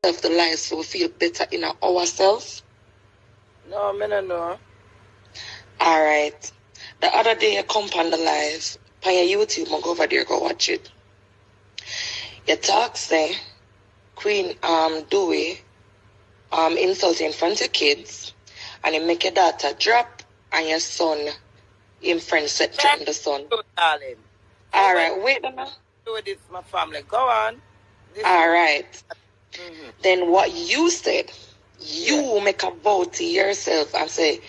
the lies so we feel better in ourselves? No, me no know. Alright. The other day I come on the live, on your YouTube, I go over there, go watch it. You talk say Queen Dewey insulting in front of kids, and you make your daughter drop and your son in front set threaten the son. Darling. Alright, wait a minute. Do this, my family. Go on. Alright. Then what you said, you make a vow to yourself and say,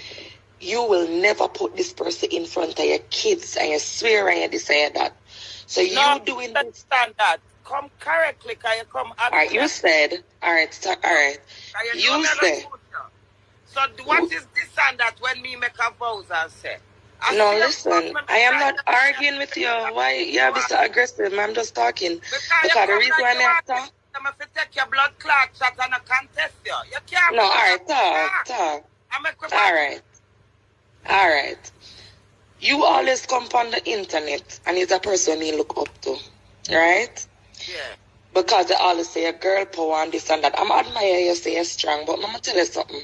you will never put this person in front of your kids, and you swear and you this and that. So No, you doing you this. understand that. Come correctly, can you come at Alright, you said, alright. You said. So what is this and that when me make a vows and say? No, listen, I am not arguing with you. Why you have to be so aggressive? I'm just talking. Because the reason why I talk. I'm going to take your blood clot shot and I contest you. You can't. No, alright, talk. Alright. You always come on the internet and he's a person you look up to. Right? Yeah. Because they always say a girl power and this and that. I'm admire you say you're strong, but I'm going to tell you something.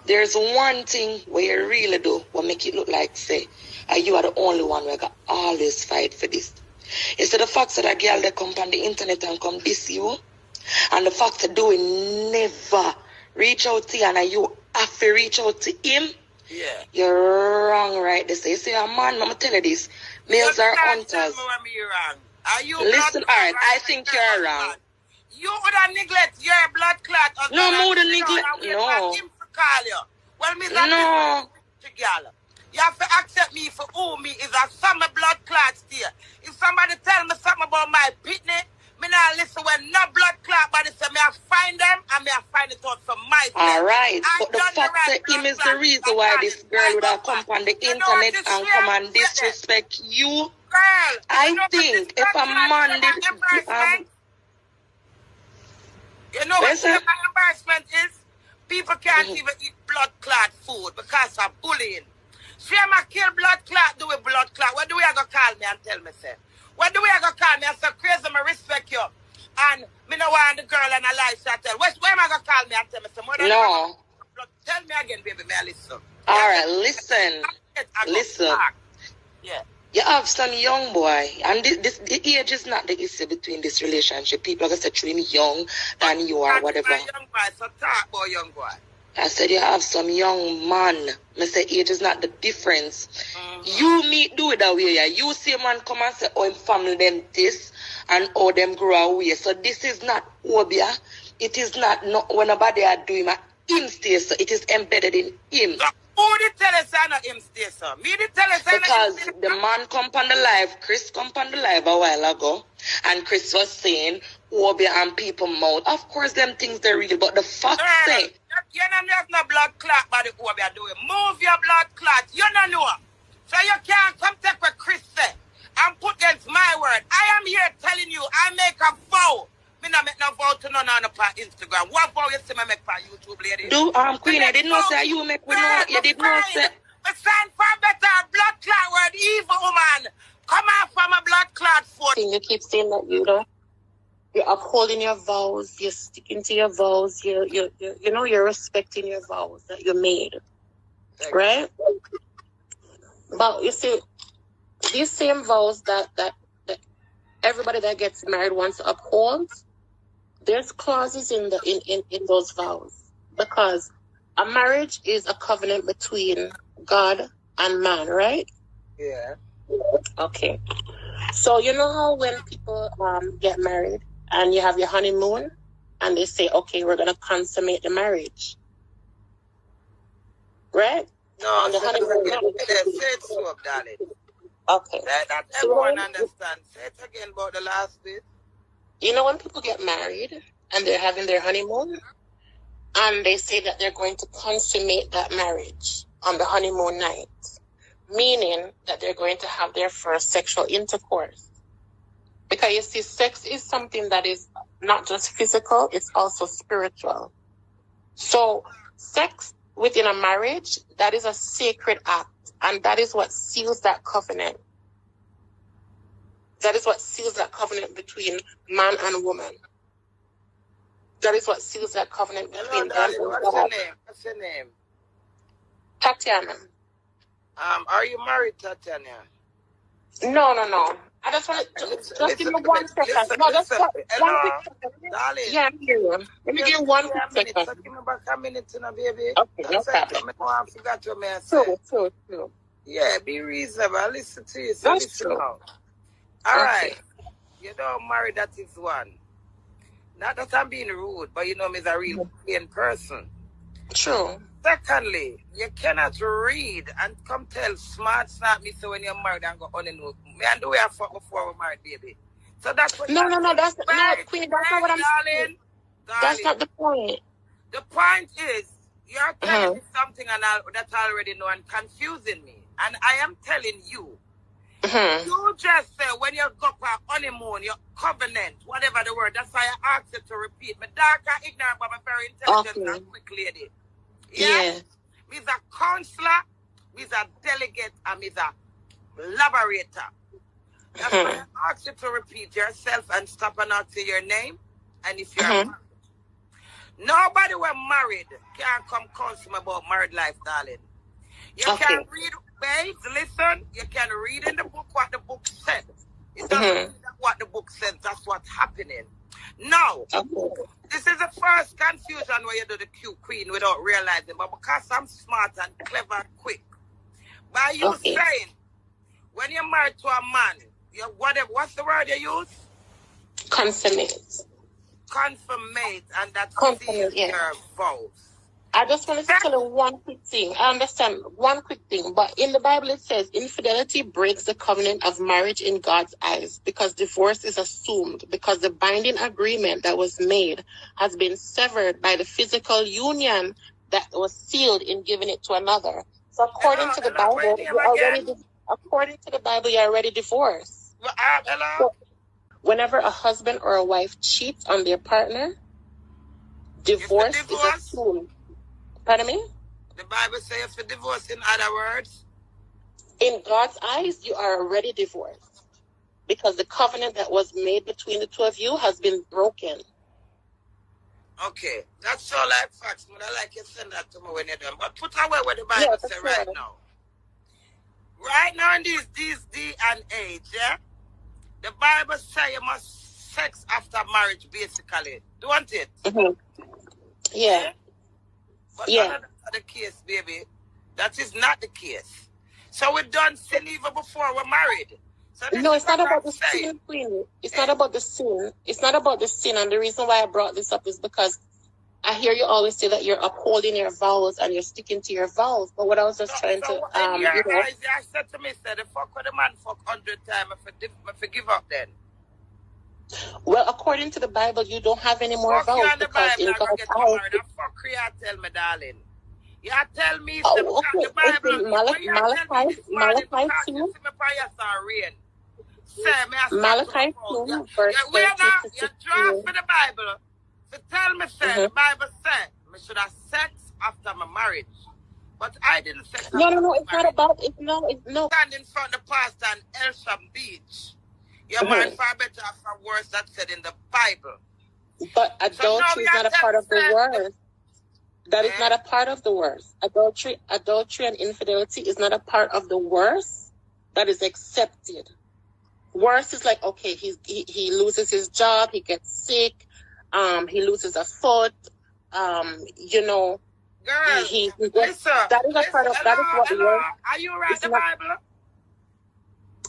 There's one thing where you really do what make it look like, say, you are the only one who got always fight for this. It's the fact that a girl that come on the internet and come diss you, and the fact that Dewey never reach out to you and you have to reach out to him, yeah, you're wrong right there. You say, man, I'm going to tell you this. Males are hunters. Are you listen, alright, I think you're wrong. You would have neglect your blood clot. No, more than neglect. No. Well, me no. You have to accept me for who me is a summer blood clot still. If somebody tell me something about my pitney, me not listen when no blood clot, but say me I find them and me I find it out for myself. Alright, but the fact that him is the reason why this girl would have come on the internet and come and disrespect you. Girl, I think if a man did you know what my embarrassment is? People can't even eat blood clot food because of bullying. See, I kill blood clot, do with blood clot. What do we go call me and tell me, say? What do we go call me and say, crazy, I respect you. And me no want the girl and a lie shot tell. Where am I going to call me and tell me some? No. Tell me again, baby, may I listen. Alright, listen. Listen. Yeah. You have some young boy, and the age is not the issue between this relationship. People are going to say you're young than you are, whatever. Young boy, so talk about young boy. I said you have some young man. I said age is not the difference. You meet do it that way. Yeah. You see a man come and say, oh, him family them this, and oh, them grow away. So this is not obia. It is not when nobody are doing my him stay, so it is embedded in him. Who did tell us I not him stay, sir? Me did tell us I not because the man come on the live, Chris come on the live a while ago, and Chris was saying, Obi and people mouth. Of course, them things they're real, but the fact say... You don't have no blood clot by the Obi are doing. Move your blood clot. You don't know. So you can't come take what Chris say and put against my word. I am here telling you, I make a vow. Me not make no vow to none on Instagram. What vow you see me make for YouTube, lady? Do Queen, I didn't know say you make with no. You didn't know say. We stand for better blood clot word, evil woman. Come out from a blood clot foot. You keep saying that you're upholding your vows, you're sticking to your vows, you're respecting your vows that you made, right? But you see, these same vows that everybody that gets married wants to uphold. There's clauses in those vows, because a marriage is a covenant between God and man, right? Yeah. Okay. So you know how when people get married and you have your honeymoon and they say, okay, we're gonna consummate the marriage, right? No, the honeymoon. Say it so, darling. Okay. That everyone understands. Say it again about the last bit. You know when people get married and they're having their honeymoon and they say that they're going to consummate that marriage on the honeymoon night, meaning that they're going to have their first sexual intercourse. Because you see, sex is something that is not just physical, it's also spiritual. So sex within a marriage, that is a sacred act. And that is what seals that covenant. That is what seals that covenant between man and woman. That is what seals that covenant between them darling, and what's God. your name? What's your name? Tatiana. Are you married, Tatiana? No. I just want to just give me 1 second. No, just one quick second. Darling. Yeah, I'm here. Let me give you 1 quick second. So give me back a minute, baby. Okay, no problem. I forgot what I said. True. Yeah, be reasonable. I listen to you. So That's listen true. now. All right. You don't marry, that is one. Not that I'm being rude, but you know me as a real plain person. True. Secondly, you cannot read and come tell smart me so when you're married and go on and know. Me and Dewey have fought before we're married, baby. So that's what No, that's no, Queenie, that's not what I'm saying. That's not the point. The point is, you're telling me something and that I already know and confusing me. And I am telling you, you just say when you go for honeymoon, your covenant, whatever the word, that's why I asked you to repeat. My dark and ignorant, but I'm very intelligent and quick lady. Yeah. Me's a counselor, me's a delegate, and me's a collaborator. That's why I asked you to repeat yourself and stop and ask you your name. And if you're married. Nobody when married can come counsel me about married life, darling. You can read, babes, listen, you can read in the book what the book said. It doesn't mean that what the book says, that's what's happening. No. This is the first confusion where you do the queen without realizing. But because I'm smart and clever and quick, by you saying, when you're married to a man, you what's the word you use? Consummate. Confirmate, and that's your vows. I just wanted to tell you one quick thing. I understand one quick thing, but in the Bible it says infidelity breaks the covenant of marriage in God's eyes because divorce is assumed because the binding agreement that was made has been severed by the physical union that was sealed in giving it to another. So according to the Bible, you're already divorced. So whenever a husband or a wife cheats on their partner, divorce is assumed. Pardon me? The Bible says for divorce, in other words? In God's eyes, you are already divorced because the covenant that was made between the two of you has been broken. Okay, that's all like facts, but I like you send that to me when you're done. But put away what the Bible says right now. Right now in this day and age, the Bible says you must sex after marriage, basically. Don't it? Yeah. But that's not the case, baby. That is not the case. So we done sin even before we're married. So no, it's not about the sin, Queenie. It's not about the sin. It's not about the sin. And the reason why I brought this up is because I hear you always say that you're upholding your vows and you're sticking to your vows. But what I was just trying to, in your eyes, I said to me, the fuck with the man fuck 100 times, I forgive up then. Well, according to the Bible, you don't have any more vows because in God's eyes. Fuck you, tell me, darling. You tell me the Bible. Malachi 2. Malachi 2, verse 30 to 16. You draft for the Bible. So tell me, the Bible said, I should have sex after my marriage. But I didn't sex No, it's not about it. No. Stand in front of the pastor on Elsham Beach. Your man far better or far worse, that's said in the Bible. But adultery is not a part of the word. That is not a part of the words. Adultery and infidelity is not a part of the words that is accepted. Worse is like, okay, he loses his job, he gets sick, he loses a foot, you know. Girl, listen, that is a part of that is what the word. Are you right the Bible?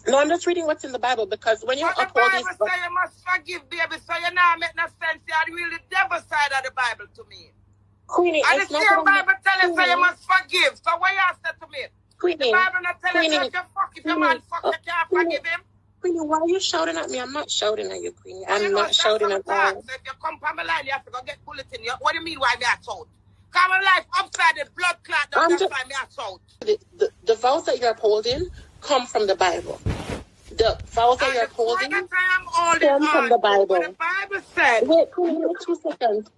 No, I'm just reading what's in the Bible because when you uphold the Bible say you must forgive, baby, so you now make no sense. You really the devil side of the Bible to me. Queenie, and the same Bible tell you say you must forgive. So what you said to me? Queenie, the Bible not tell you if you fuck, if your man fuck, you can't forgive him. Queenie, why are you shouting at me? I'm not shouting at you, Queenie. I'm not shouting at all. So if you come from my line, you have to go get bulletin. What do you mean why me a shout? Come on life upside the blood clot, that's why me a shout. The vows that you're upholding come from the Bible. The vows that you're upholding come from the Bible. What the Bible said. Wait, Queenie, 2 seconds.